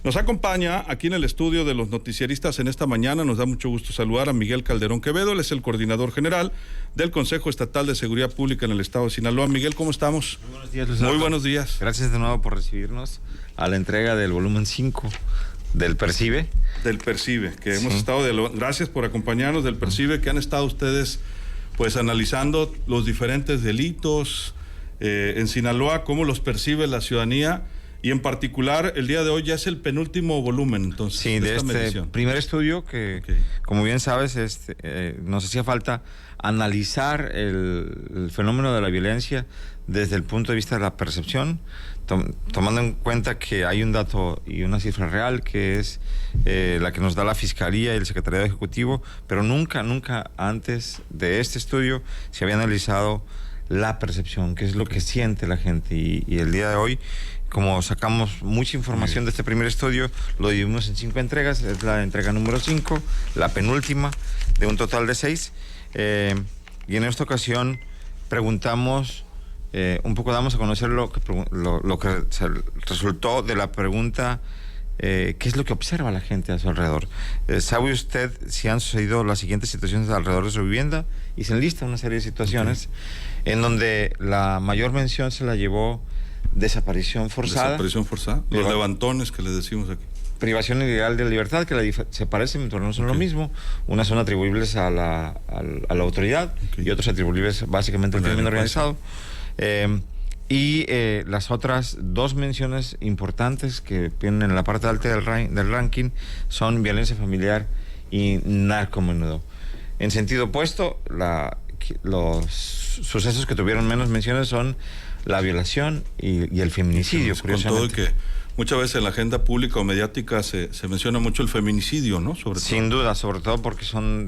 Nos acompaña aquí en el estudio de los noticieristas en esta mañana. Nos da mucho gusto saludar a Miguel Calderón Quevedo. Él es el coordinador general del Consejo Estatal de Seguridad Pública en el estado de Sinaloa. Miguel, ¿cómo estamos? Muy buenos días, Luis. Muy buenos días. Gracias de nuevo por recibirnos a la entrega del volumen 5 del Percibe. Del Percibe, que hemos estado gracias por acompañarnos del Percibe, que han estado ustedes pues analizando los diferentes delitos en Sinaloa, cómo los percibe la ciudadanía. Y en particular, el día de hoy ya es el penúltimo volumen, entonces, sí, de este medición. Primer estudio que, como bien sabes, nos hacía falta analizar el fenómeno de la violencia desde el punto de vista de la percepción, tomando en cuenta que hay un dato y una cifra real, que es la que nos da la Fiscalía y el Secretariado Ejecutivo, pero nunca antes de este estudio se había analizado la percepción, que es lo que siente la gente. Y el día de hoy, como sacamos mucha información de este primer estudio, lo dividimos en 5 entregas. Es la entrega número 5, la penúltima, de un total de 6. Y en esta ocasión preguntamos, un poco damos a conocer lo que resultó de la pregunta, ¿qué es lo que observa la gente a su alrededor? ¿Sabe usted si han sucedido las siguientes situaciones alrededor de su vivienda? Y se enlista una serie de situaciones en donde la mayor mención se la llevó desaparición forzada. Desaparición forzada. Los levantones que les decimos aquí. Privación ilegal de libertad, que se parecen, pero no son lo mismo. Unas son atribuibles a la autoridad y otras atribuibles básicamente al crimen organizado. Y las otras 2 menciones importantes que vienen en la parte alta del ranking son violencia familiar y narcomenudeo. En sentido opuesto, los sucesos que tuvieron menos menciones son la violación y el feminicidio, curiosamente. Con todo y que muchas veces en la agenda pública o mediática se menciona mucho el feminicidio, ¿no? Sin duda, sobre todo porque son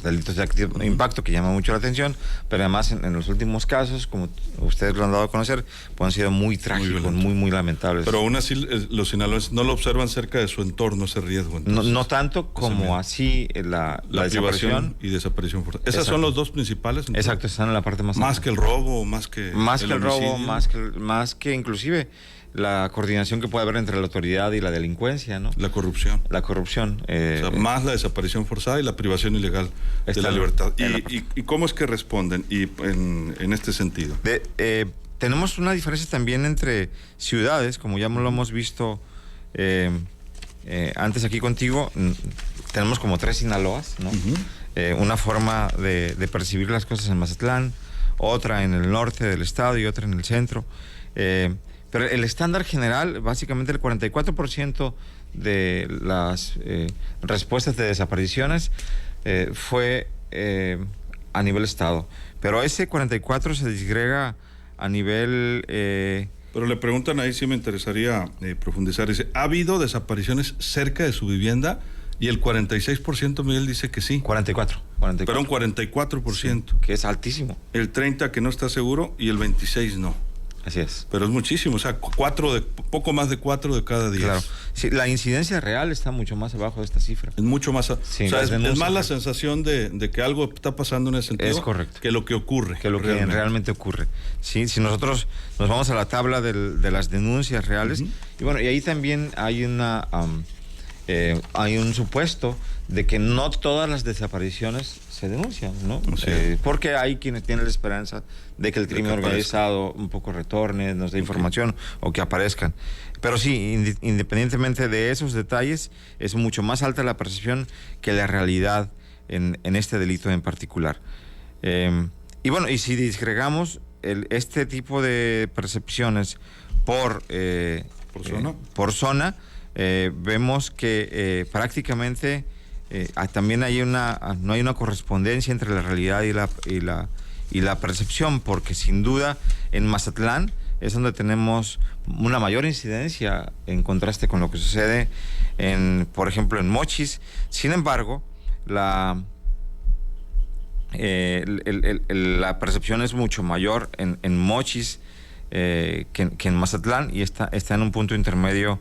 delitos de activo impacto que llaman mucho la atención, pero además en los últimos casos, como ustedes lo han dado a conocer, pues han sido muy trágicos, muy lamentables. Pero aún así los sinaloenses no lo observan cerca de su entorno, ese riesgo. Entonces, no tanto como así la privación y desaparición forzada. Esas son los 2 principales. Entonces, exacto, están en la parte más que el robo, más que el robo, más que inclusive la coordinación que puede haber entre la autoridad y la delincuencia, ¿no? La corrupción. O sea, más la desaparición forzada y la privación ilegal de la libertad. ¿Y cómo es que responden en este sentido? Tenemos una diferencia también entre ciudades, como ya lo hemos visto antes aquí contigo. Tenemos como 3 Sinaloas, ¿no? Una forma de percibir las cosas en Mazatlán, otra en el norte del estado y otra en el centro. Pero el estándar general, básicamente el 44% de las respuestas de desapariciones fue a nivel estado. Pero ese 44% se disgrega a nivel... Pero le preguntan ahí, sí me interesaría profundizar. Dice, ¿ha habido desapariciones cerca de su vivienda? Y el 46%, Miguel, dice que sí. 44. Pero un 44%. Sí, que es altísimo. El 30% que no está seguro y el 26% no. Así es. Pero es muchísimo, o sea, poco más de 4 de cada 10. Claro. Sí, la incidencia real está mucho más abajo de esta cifra. Es mucho más... Sí, o sea, es más la sensación de que algo está pasando en ese sentido. Es correcto. Que lo que ocurre. Que lo que realmente ocurre. Sí, si nosotros nos vamos a la tabla de las denuncias reales, y bueno, y ahí también hay hay un supuesto de que no todas las desapariciones se denuncian, ¿no? Porque hay quienes tienen la esperanza de que el crimen organizado un poco retorne, nos dé información o que aparezcan. Pero sí, independientemente de esos detalles, es mucho más alta la percepción que la realidad en este delito en particular. Y bueno, y si disgregamos este tipo de percepciones por zona, vemos que prácticamente también no hay una correspondencia entre la realidad y la percepción, porque sin duda en Mazatlán es donde tenemos una mayor incidencia en contraste con lo que sucede por ejemplo, en Mochis. Sin embargo, la percepción es mucho mayor en Mochis que en Mazatlán, y está en un punto intermedio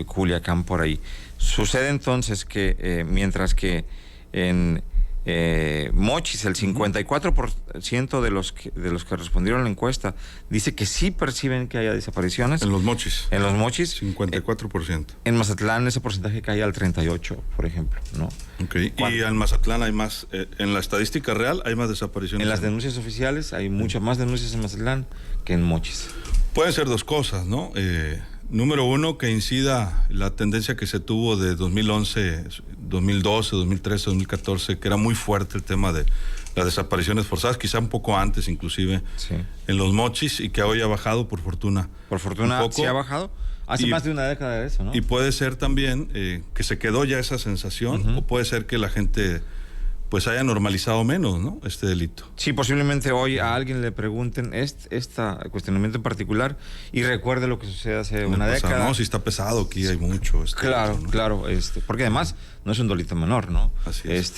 Culiacán por ahí. Sucede entonces que mientras que en Mochis, el 54% de los que respondieron a la encuesta dice que sí perciben que haya desapariciones. En los Mochis. En los Mochis. 54%. En Mazatlán ese porcentaje cae al 38%, por ejemplo, ¿no? Okay. Y en Mazatlán hay más, en la estadística real hay más desapariciones. En las denuncias oficiales hay muchas más denuncias en Mazatlán que en Mochis. Pueden ser dos cosas, ¿no? Número uno, que incida la tendencia que se tuvo de 2011, 2012, 2013, 2014, que era muy fuerte el tema de las desapariciones forzadas, quizá un poco antes inclusive, sí, en los Mochis, y que hoy ha bajado por fortuna. Por fortuna sí ha bajado. Hace más de una década de eso, ¿no? Y puede ser también que se quedó ya esa sensación, o puede ser que la gente pues haya normalizado menos, ¿no?, este delito. Sí, posiblemente hoy a alguien le pregunten este cuestionamiento en particular y recuerde lo que sucede hace una década. No, si está pesado, aquí hay mucho. Claro, delito, ¿no? Claro, porque además no es un delito menor, ¿no? Así es.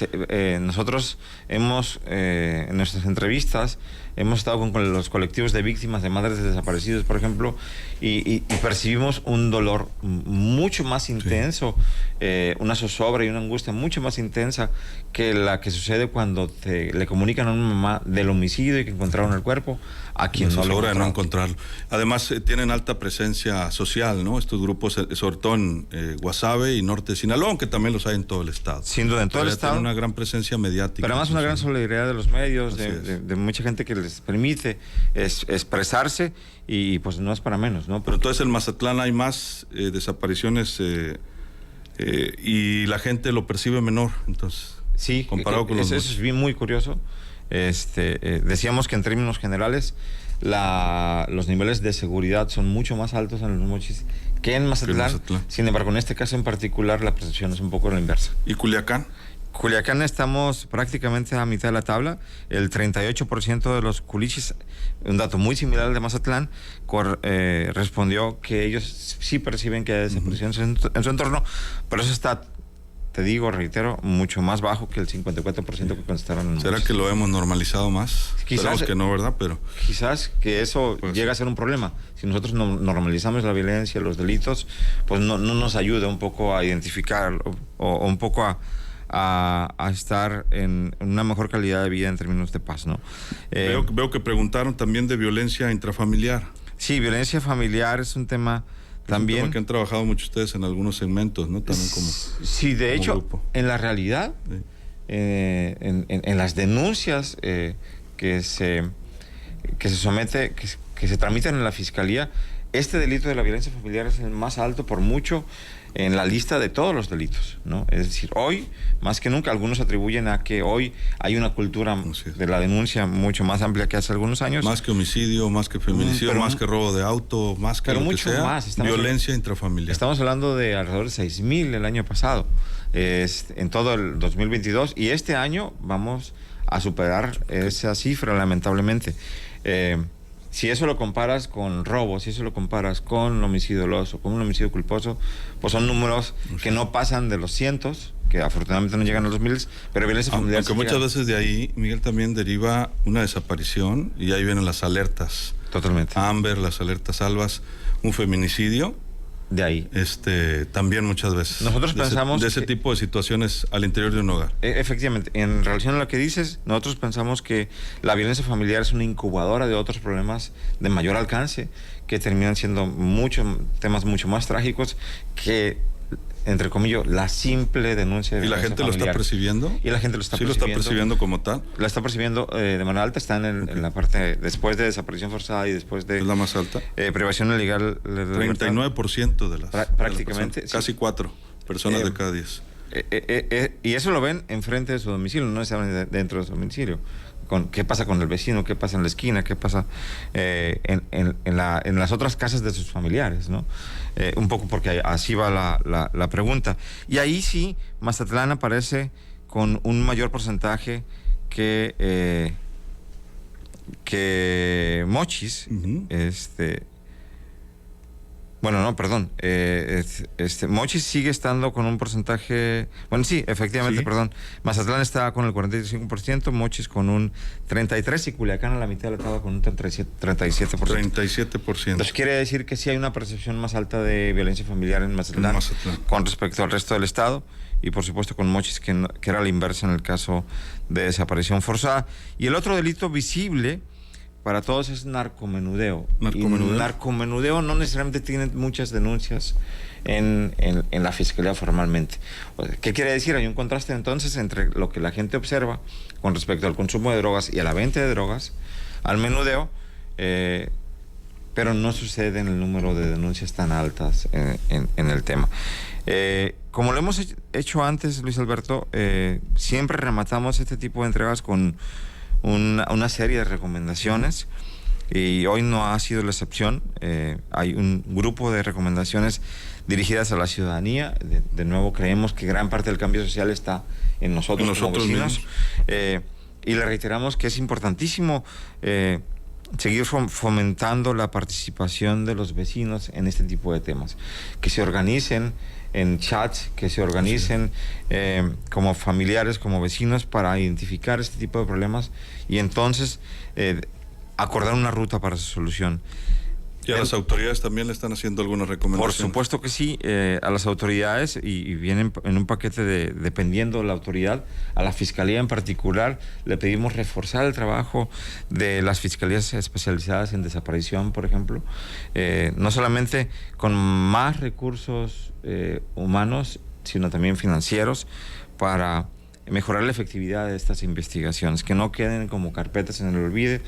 Nosotros hemos, en nuestras entrevistas, hemos estado con los colectivos de víctimas de madres de desaparecidos, por ejemplo, y percibimos un dolor mucho más intenso, sí, una zozobra y una angustia mucho más intensa que la que sucede cuando le comunican a una mamá del homicidio y que encontraron el cuerpo a quien no lo encontraron. De no encontrarlo. Además, tienen alta presencia social, ¿no? Estos grupos, sobre todo en Guasave y Norte de Sinaloa, aunque también los hay en todo el estado. Sin duda, en todo el estado. Tienen una gran presencia mediática. Pero además una gran solidaridad de los medios, de mucha gente que les permite expresarse y pues no es para menos, ¿no? Pero entonces en Mazatlán hay más desapariciones y la gente lo percibe menor, entonces. Sí, comparado con eso es bien muy curioso. Decíamos que en términos generales los niveles de seguridad son mucho más altos en los Mochis que en Mazatlán. Sin embargo, en este caso en particular la percepción es un poco la inversa. ¿Y Culiacán? Culiacán estamos prácticamente a mitad de la tabla. El 38% de los culichis, un dato muy similar al de Mazatlán, respondió que ellos sí perciben que hay desapariciones en su entorno, pero eso está, te digo, reitero, mucho más bajo que el 54% que contestaron. ¿Será que lo hemos normalizado más? Esperamos que no, ¿verdad? Pero quizás que eso llegue a ser un problema. Si nosotros no normalizamos la violencia, los delitos, pues no nos ayuda un poco a identificar o un poco a estar en una mejor calidad de vida en términos de paz, ¿no? Veo que preguntaron también de violencia intrafamiliar. Sí, violencia familiar es un tema también. Un tema que han trabajado mucho ustedes en algunos segmentos, ¿no? También como. Sí, de hecho, grupo. En la realidad, sí, en las denuncias que se somete, que se tramitan en la fiscalía, este delito de la violencia familiar es el más alto por mucho en la lista de todos los delitos, ¿no? Es decir, hoy, más que nunca, algunos atribuyen a que hoy hay una cultura de la denuncia mucho más amplia que hace algunos años. Más que homicidio, más que feminicidio, más que robo de auto, más que lo mucho que sea, más. Violencia intrafamiliar. Estamos hablando de alrededor de 6,000 el año pasado, en todo el 2022, y este año vamos a superar esa cifra, lamentablemente. Si eso lo comparas con robos, si eso lo comparas con homicidio doloso, con un homicidio culposo, pues son números que no pasan de los cientos, que afortunadamente no llegan a los miles, pero violencia familiar. Aunque muchas veces de ahí, Miguel, también deriva una desaparición y ahí vienen las alertas. Totalmente. Amber, las alertas albas, un feminicidio. De ahí. También muchas veces. Nosotros pensamos de ese tipo de situaciones al interior de un hogar. Efectivamente. En relación a lo que dices, nosotros pensamos que la violencia familiar es una incubadora de otros problemas de mayor alcance que terminan siendo temas mucho más trágicos que, entre comillas, la simple denuncia de violencia familiar. ¿Y la gente lo está percibiendo? Y la gente lo está percibiendo. ¿Sí lo está percibiendo como tal? La está percibiendo de manera alta. Está en la parte después de desaparición forzada y después de... ¿Es la más alta? Privación ilegal. 39% de las... prácticamente. Casi 4 personas de cada 10. Y eso lo ven enfrente de su domicilio, no necesariamente dentro de su domicilio. ¿Qué pasa con el vecino? ¿Qué pasa en la esquina? ¿Qué pasa en las otras casas de sus familiares, ¿no? Un poco porque así va la pregunta. Y ahí sí, Mazatlán aparece con un mayor porcentaje que Mochis. Bueno, no, perdón. Mochis sigue estando con un porcentaje... Bueno, sí, efectivamente, Sí. perdón. Mazatlán está con el 45%, Mochis con un 33% y Culiacán a la mitad de la tabla con un 37%. 37%. Entonces quiere decir que sí hay una percepción más alta de violencia familiar en Mazatlán, con respecto al resto del estado, y por supuesto con Mochis, que era la inversa en el caso de desaparición forzada. Y el otro delito visible para todos es narcomenudeo. Narcomenudeo. Y narcomenudeo no necesariamente tiene muchas denuncias en la fiscalía formalmente. ¿Qué quiere decir? Hay un contraste entonces entre lo que la gente observa con respecto al consumo de drogas y a la venta de drogas, al menudeo, pero no sucede en el número de denuncias tan altas en el tema. Como lo hemos hecho antes, Luis Alberto, siempre rematamos este tipo de entregas con una serie de recomendaciones, y hoy no ha sido la excepción. Hay un grupo de recomendaciones dirigidas a la ciudadanía. De nuevo, creemos que gran parte del cambio social está en nosotros como vecinos, y le reiteramos que es importantísimo seguir fomentando la participación de los vecinos en este tipo de temas, que se organicen en chats, que se organicen como familiares, como vecinos, para identificar este tipo de problemas y entonces acordar una ruta para su solución. ¿Y a las autoridades también le están haciendo algunas recomendaciones? Por supuesto que sí, a las autoridades, y vienen en un paquete dependiendo de la autoridad. A la Fiscalía en particular le pedimos reforzar el trabajo de las fiscalías especializadas en desaparición, por ejemplo, no solamente con más recursos humanos, sino también financieros, para mejorar la efectividad de estas investigaciones, que no queden como carpetas en el olvido,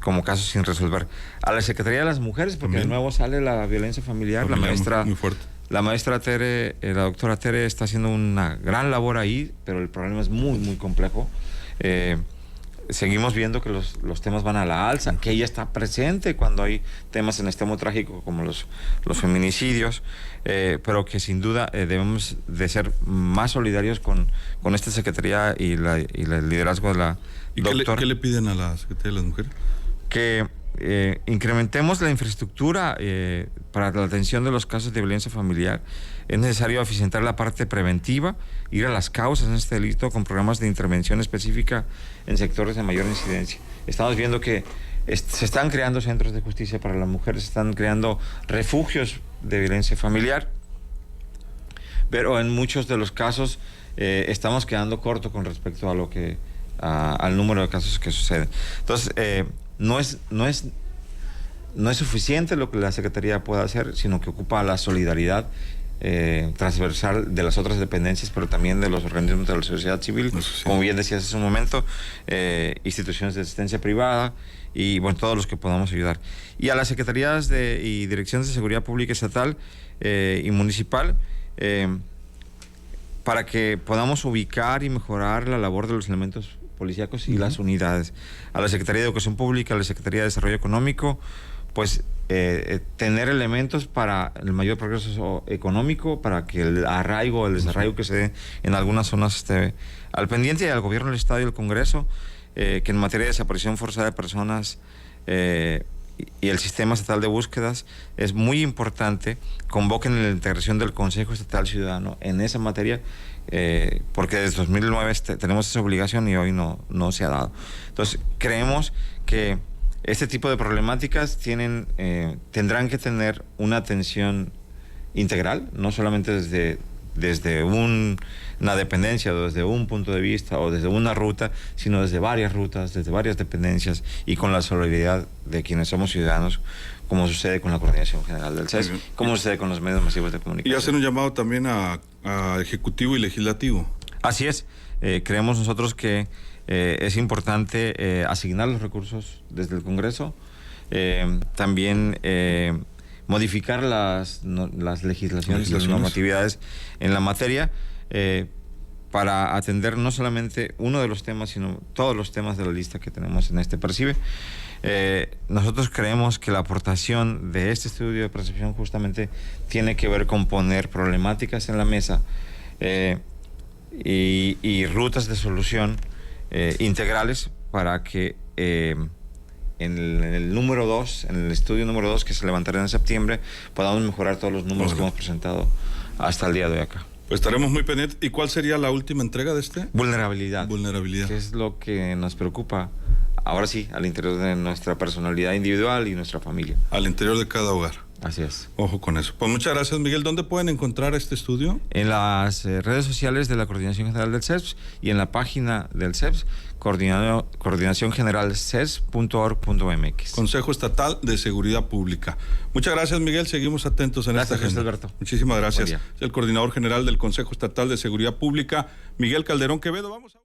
como casos sin resolver. A la Secretaría de las Mujeres, porque también de nuevo sale la violencia familiar, la maestra Tere, la doctora Tere está haciendo una gran labor ahí, pero el problema es muy, muy complejo. Seguimos viendo que los temas van a la alza, que ella está presente cuando hay temas en extremo trágico como los feminicidios, pero que sin duda debemos de ser más solidarios con esta Secretaría y el liderazgo de la doctora. ¿Qué le piden a la Secretaría de las Mujeres? Que incrementemos la infraestructura para la atención de los casos de violencia familiar. Es necesario eficientar la parte preventiva, ir a las causas en este delito con programas de intervención específica en sectores de mayor incidencia. Estamos viendo que se están creando centros de justicia para las mujeres, se están creando refugios de violencia familiar, pero en muchos de los casos estamos quedando corto con respecto a lo que al número de casos que suceden. Entonces, no es suficiente lo que la Secretaría pueda hacer, sino que ocupa la solidaridad transversal de las otras dependencias, pero también de los organismos de la sociedad civil, sí, como bien decías hace un momento, instituciones de asistencia privada y bueno, todos los que podamos ayudar. Y a las secretarías y direcciones de seguridad pública estatal y municipal, para que podamos ubicar y mejorar la labor de los elementos policíacos y las unidades. A la Secretaría de Educación Pública, a la Secretaría de Desarrollo Económico, pues tener elementos para el mayor progreso económico, para que el arraigo, el desarraigo que se dé en algunas zonas esté al pendiente, y al gobierno del Estado y el Congreso, que en materia de desaparición forzada de personas y el sistema estatal de búsquedas es muy importante, convoquen la integración del Consejo Estatal Ciudadano en esa materia, porque desde 2009 tenemos esa obligación y hoy no se ha dado. Entonces, creemos que este tipo de problemáticas tendrán que tener una atención integral, no solamente desde una dependencia o desde un punto de vista o desde una ruta, sino desde varias rutas, desde varias dependencias y con la solidaridad de quienes somos ciudadanos, como sucede con la Coordinación General del CES, como sucede con los medios masivos de comunicación. Y hacer un llamado también a Ejecutivo y Legislativo. Así es. Creemos nosotros que es importante asignar los recursos desde el Congreso, también modificar las legislaciones y las normatividades en la materia, para atender no solamente uno de los temas, sino todos los temas de la lista que tenemos en este Percibe. Nosotros creemos que la aportación de este estudio de percepción justamente tiene que ver con poner problemáticas en la mesa y rutas de solución integrales para que en el número 2, en el estudio número 2 que se levantará en septiembre, podamos mejorar todos los números que hemos presentado hasta el día de hoy acá. Pues estaremos muy pendientes. ¿Y cuál sería la última entrega de este? Vulnerabilidad. Vulnerabilidad. Que es lo que nos preocupa, ahora sí, al interior de nuestra personalidad individual y nuestra familia. Al interior de cada hogar. Así es. Ojo con eso. Pues muchas gracias, Miguel. ¿Dónde pueden encontrar este estudio? En las redes sociales de la Coordinación General del CESP y en la página del CESP, coordinaciongeneralces.org.mx. Consejo Estatal de Seguridad Pública. Muchas gracias, Miguel. Seguimos atentos en esta agenda. Alberto. Muchísimas gracias. El coordinador general del Consejo Estatal de Seguridad Pública, Miguel Calderón Quevedo. Vamos a...